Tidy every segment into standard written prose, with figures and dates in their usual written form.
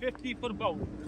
50 per boat.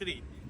free,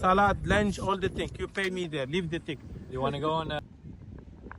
Salad, lunch, all the thing. You pay me there. Leave the ticket. You want to go on?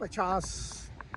50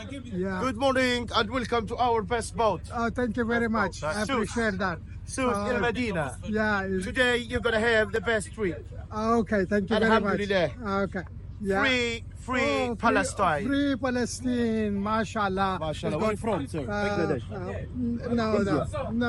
Good morning and welcome to our best boat. Thank you very much. I appreciate that. Soon in Medina. Yeah. Today you're gonna have the best trip. Okay. Thank you very much. Alhamdulillah. Okay. Yeah. Free Oh, Palestine. Free Palestine. MashaAllah. MashaAllah. Where are you from, sir? Bangladesh. No.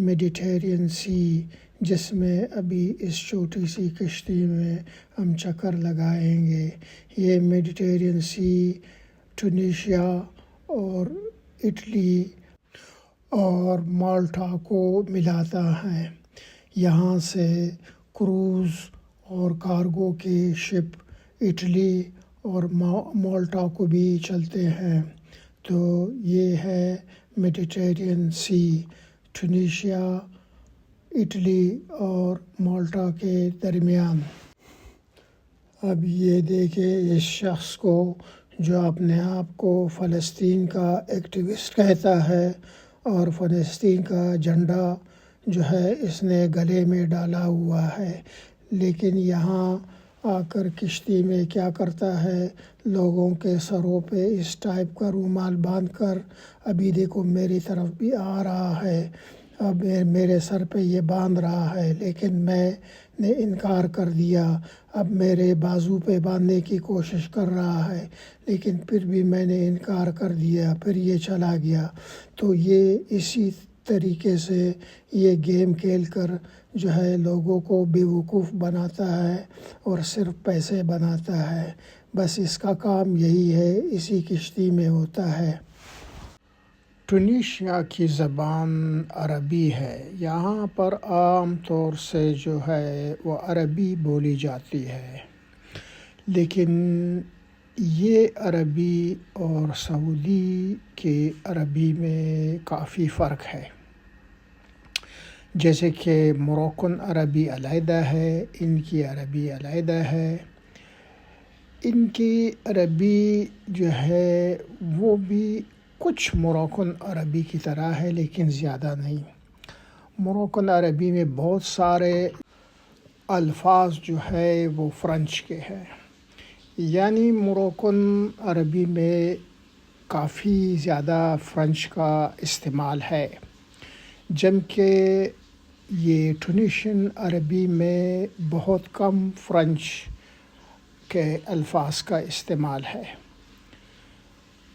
Mediterranean sea, جس میں ابھی اس چھوٹی سی کشتی میں ہم چکر لگائیں گے. یہ میڈیٹرین سی ٹونیشیا اور اٹلی اور مالٹا کو ملاتا ہے. یہاں سے کروز اور کارگو کے شپ اٹلی اور مالٹا کو بھی چلتے ہیں. تو یہ ہے میڈیٹرین سی، ٹونیشیا، اٹلی اور مالٹا کے درمیان. اب یہ دیکھیں اس شخص کو جو اپنے آپ کو فلسطین کا ایکٹیوسٹ کہتا ہے اور فلسطین کا جھنڈا جو ہے اس نے گلے میں ڈالا ہوا ہے، لیکن یہاں آ کر کشتی میں کیا کرتا ہے، لوگوں کے سروں پہ اس ٹائپ کا رومال باندھ کر، ابھی دیکھو میری طرف بھی آ رہا ہے، اب میرے سر پہ یہ باندھ رہا ہے، لیکن میں نے انکار کر دیا. اب میرے بازو پہ باندھنے کی کوشش کر رہا ہے، لیکن پھر بھی میں نے انکار کر دیا، پھر یہ چلا گیا. تو یہ اسی طریقے سے یہ گیم کھیل کر جو ہے لوگوں کو بیوقوف بناتا ہے اور صرف پیسے بناتا ہے. بس اس کا کام یہی ہے، اسی کشتی میں ہوتا ہے. ٹونیشیا کی زبان عربی ہے. یہاں پر عام طور سے جو ہے وہ عربی بولی جاتی ہے، لیکن یہ عربی اور سعودی کے عربی میں کافی فرق ہے. جیسے کہ موروکن عربی علیحدہ ہے، ان کی عربی علیحدہ ہے. ان کی عربی جو ہے وہ بھی کچھ موروکن عربی کی طرح ہے، لیکن زیادہ نہیں. موروکن عربی میں بہت سارے الفاظ جو ہے وہ فرنچ کے ہیں. یعنی موروکن عربی میں کافی زیادہ فرنچ کا استعمال ہے، جبکہ یہ ٹونیشین عربی میں بہت کم فرنچ کے الفاظ کا استعمال ہے.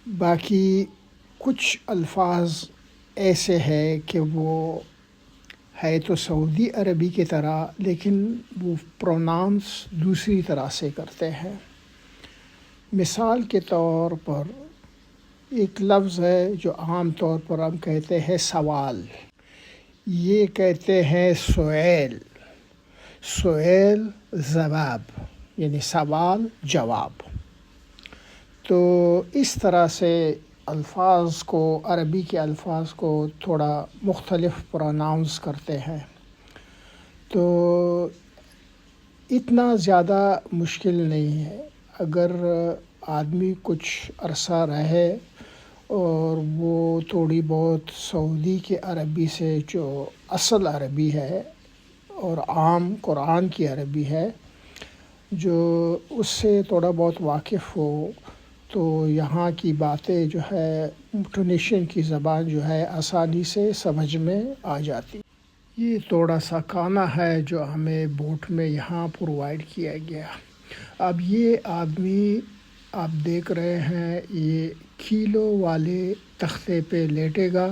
باقی کچھ الفاظ ایسے ہیں کہ وہ ہے تو سعودی عربی کی طرح، لیکن وہ پروناؤنس دوسری طرح سے کرتے ہیں. مثال کے طور پر ایک لفظ ہے جو عام طور پر ہم کہتے ہیں سوال، یہ کہتے ہیں سؤال. سؤال جواب، یعنی سوال جواب. تو اس طرح سے الفاظ کو، عربی کے الفاظ کو تھوڑا مختلف پروناؤنس کرتے ہیں. تو اتنا زیادہ مشکل نہیں ہے. اگر آدمی کچھ عرصہ رہے اور وہ تھوڑی بہت سعودی کے عربی سے جو اصل عربی ہے اور عام قرآن کی عربی ہے، جو اس سے تھوڑا بہت واقف ہو، تو یہاں کی باتیں جو ہے ٹونیشین کی زبان جو ہے آسانی سے سمجھ میں آ جاتی. یہ تھوڑا سا کھانا ہے جو ہمیں بوٹ میں یہاں پرووائڈ کیا گیا. اب یہ آدمی آپ دیکھ رہے ہیں، یہ کیلو والے تختے پہ لیٹے گا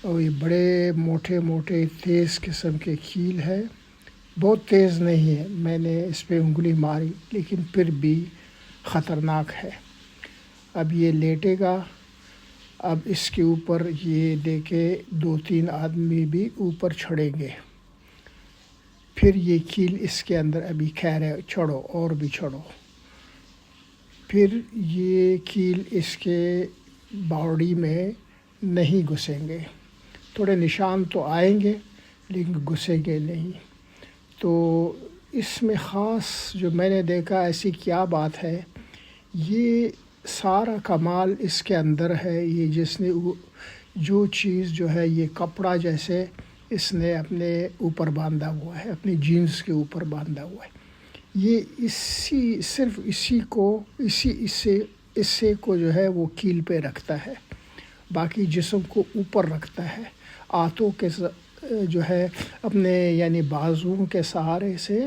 اور یہ بڑے موٹے موٹے تیز قسم کے کیل ہے. بہت تیز نہیں ہے، میں نے اس پہ انگلی ماری، لیکن پھر بھی خطرناک ہے. اب یہ لیٹے گا. اب اس کے اوپر یہ دیکھے 2-3 آدمی بھی اوپر چڑھیں گے. پھر یہ کیل اس کے اندر ابھی کہہ رہے چڑھو اور بھی چڑھو. پھر یہ کیل اس کے باڈی میں نہیں گھسیں گے. تھوڑے نشان تو آئیں گے لیکن گھسیں گے نہیں. تو اس میں خاص جو میں نے دیکھا ایسی کیا بات ہے، یہ سارا کمال اس کے اندر ہے. یہ جس نے جو چیز جو ہے یہ کپڑا جیسے اس نے اپنے اوپر باندھا ہوا ہے، اپنی جینز کے اوپر باندھا ہوا ہے. یہ صرف اسی کو جو ہے وہ کیل پہ رکھتا ہے، باقی جسم کو اوپر رکھتا ہے. ہاتھوں کے جو ہے اپنے یعنی بازوؤں کے سہارے سے،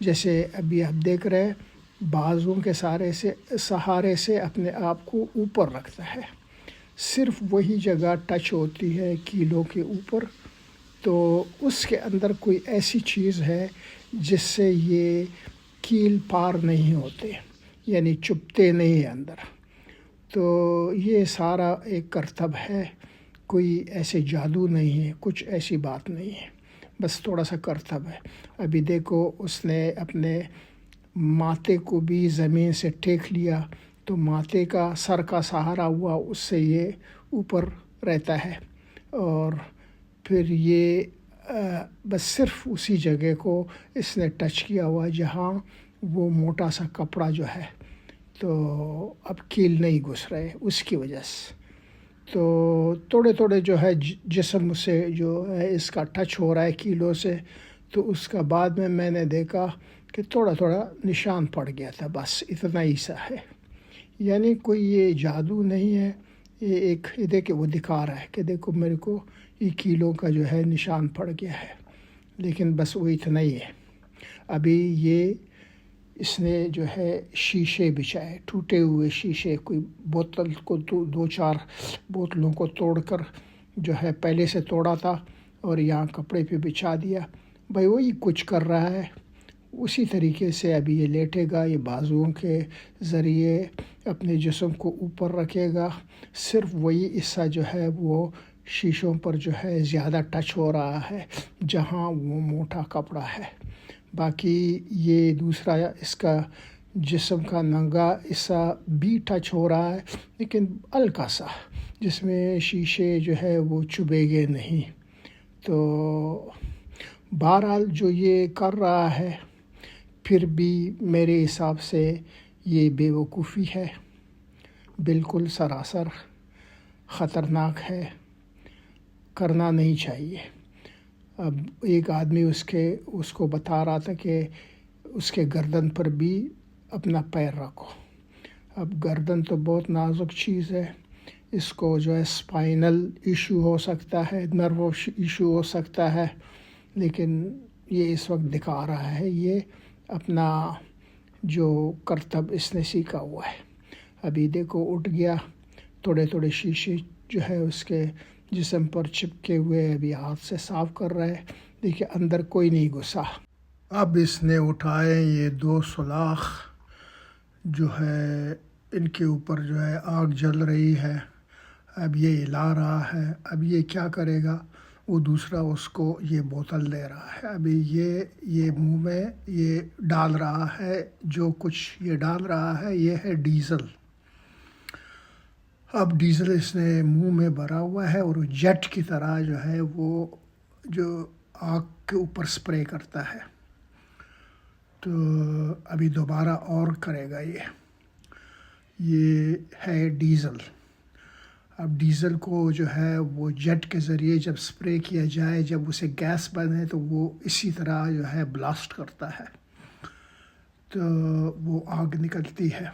جیسے ابھی آپ دیکھ رہے ہیں، بازوؤں کے سہارے سے اپنے آپ کو اوپر رکھتا ہے. صرف وہی جگہ ٹچ ہوتی ہے کیلوں کے اوپر، تو اس کے اندر کوئی ایسی چیز ہے جس سے یہ کیل پار نہیں ہوتے، یعنی چبھتے نہیں اندر. تو یہ سارا ایک کرتب ہے، کوئی ایسے جادو نہیں ہے، کچھ ایسی بات نہیں ہے، بس تھوڑا سا کرتب ہے. ابھی دیکھو اس نے اپنے ماتھے کو بھی زمین سے ٹیک لیا، تو ماتھے کا سر کا سہارا ہوا، اس سے یہ اوپر رہتا ہے. اور پھر یہ بس صرف اسی جگہ کو اس نے ٹچ کیا ہوا جہاں وہ موٹا سا کپڑا جو ہے، تو اب کیل نہیں گھس رہے اس کی وجہ سے. تو تھوڑے تھوڑے جو ہے جسم سے جو ہے اس کا ٹچ ہو رہا ہے کیلوں سے. تو اس کا بعد میں نے دیکھا کہ تھوڑا تھوڑا نشان پڑ گیا تھا، بس اتنا ہی سا ہے. یعنی کوئی یہ جادو نہیں ہے، یہ ایک دیکھے وہ دکھا رہا ہے کہ دیکھو میرے کو یہ کیلوں کا جو ہے نشان پڑ گیا ہے، لیکن بس وہ اتنا ہی ہے. ابھی یہ اس نے جو ہے شیشے بچھائے، ٹوٹے ہوئے شیشے، کوئی بوتل کو دو چار بوتلوں کو توڑ کر جو ہے پہلے سے توڑا تھا اور یہاں کپڑے پہ بچھا دیا. بھائی وہی کچھ کر رہا ہے، اسی طریقے سے ابھی یہ لیٹے گا، یہ بازوؤں کے ذریعے اپنے جسم کو اوپر رکھے گا. صرف وہی حصہ جو ہے وہ شیشوں پر جو ہے زیادہ ٹچ ہو رہا ہے جہاں وہ موٹا کپڑا ہے. باقی یہ دوسرا اس کا جسم کا ننگا حصہ بھی ٹچ ہو رہا ہے، لیکن ہلکا سا، جس میں شیشے جو ہے وہ چبھے گے نہیں. تو بہرحال جو یہ کر رہا ہے، پھر بھی میرے حساب سے یہ بے وقوفی ہے، بالکل سراسر خطرناک ہے، کرنا نہیں چاہیے. اب ایک آدمی اس کو بتا رہا تھا کہ اس کے گردن پر بھی اپنا پیر رکھو. اب گردن تو بہت نازک چیز ہے، اس کو جو ہے اسپائنل ایشو ہو سکتا ہے، نرو ایشو ہو سکتا ہے، لیکن یہ اس وقت دکھا رہا ہے یہ اپنا جو کرتب اس نے سیکھا ہوا ہے. ابھی دیکھو اٹھ گیا، تھوڑے تھوڑے شیشے جو ہے اس کے جسم پر چپکے ہوئے ابھی ہاتھ سے صاف کر رہے ہیں. دیکھیے اندر کوئی نہیں گھسا. اب اس نے اٹھائے یہ 2 سوراخ جو ہے، ان کے اوپر جو ہے آگ جل رہی ہے. اب یہ ہلا رہا ہے. اب یہ کیا کرے گا؟ وہ دوسرا اس کو یہ بوتل دے رہا ہے. ابھی یہ منہ میں یہ ڈال رہا ہے، جو کچھ یہ ڈال رہا ہے یہ ہے ڈیزل. اب ڈیزل اس نے منہ میں بھرا ہوا ہے اور جیٹ کی طرح جو ہے وہ جو آگ کے اوپر سپرے کرتا ہے. تو ابھی دوبارہ اور کرے گا. یہ ہے ڈیزل. اب ڈیزل کو جو ہے وہ جیٹ کے ذریعے جب سپرے کیا جائے، جب اسے گیس بنے تو وہ اسی طرح جو ہے بلاسٹ کرتا ہے، تو وہ آگ نکلتی ہے.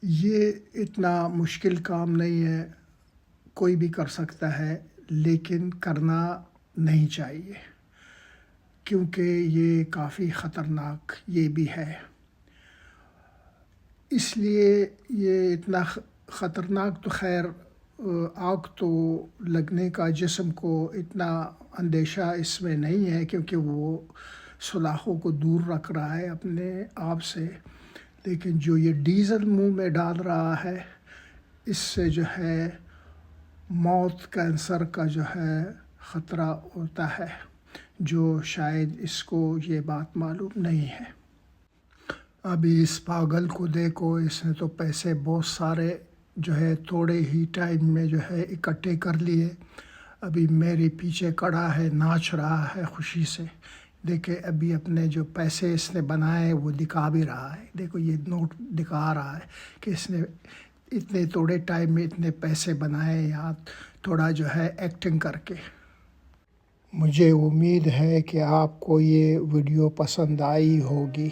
یہ اتنا مشکل کام نہیں ہے، کوئی بھی کر سکتا ہے، لیکن کرنا نہیں چاہیے کیونکہ یہ کافی خطرناک یہ بھی ہے. اس لیے یہ اتنا خطرناک تو خیر آگ تو لگنے کا جسم کو اتنا اندیشہ اس میں نہیں ہے، کیونکہ وہ سلاخوں کو دور رکھ رہا ہے اپنے آپ سے. لیکن جو یہ ڈیزل منہ میں ڈال رہا ہے، اس سے جو ہے موت، کینسر کا جو ہے خطرہ ہوتا ہے، جو شاید اس کو یہ بات معلوم نہیں ہے. ابھی اس پاگل کو دیکھو، اس نے تو پیسے بہت سارے جو ہے تھوڑے ہی ٹائم میں جو ہے اکٹھے کر لیے. ابھی میرے پیچھے کھڑا ہے، ناچ رہا ہے خوشی سے. دیکھے ابھی اپنے جو پیسے اس نے بنائے وہ دکھا بھی رہا ہے. دیکھو یہ نوٹ دکھا رہا ہے کہ اس نے اتنے تھوڑے ٹائم میں اتنے پیسے بنائے، یا تھوڑا جو ہے ایکٹنگ کر کے. مجھے امید ہے کہ آپ کو یہ ویڈیو پسند آئی ہوگی.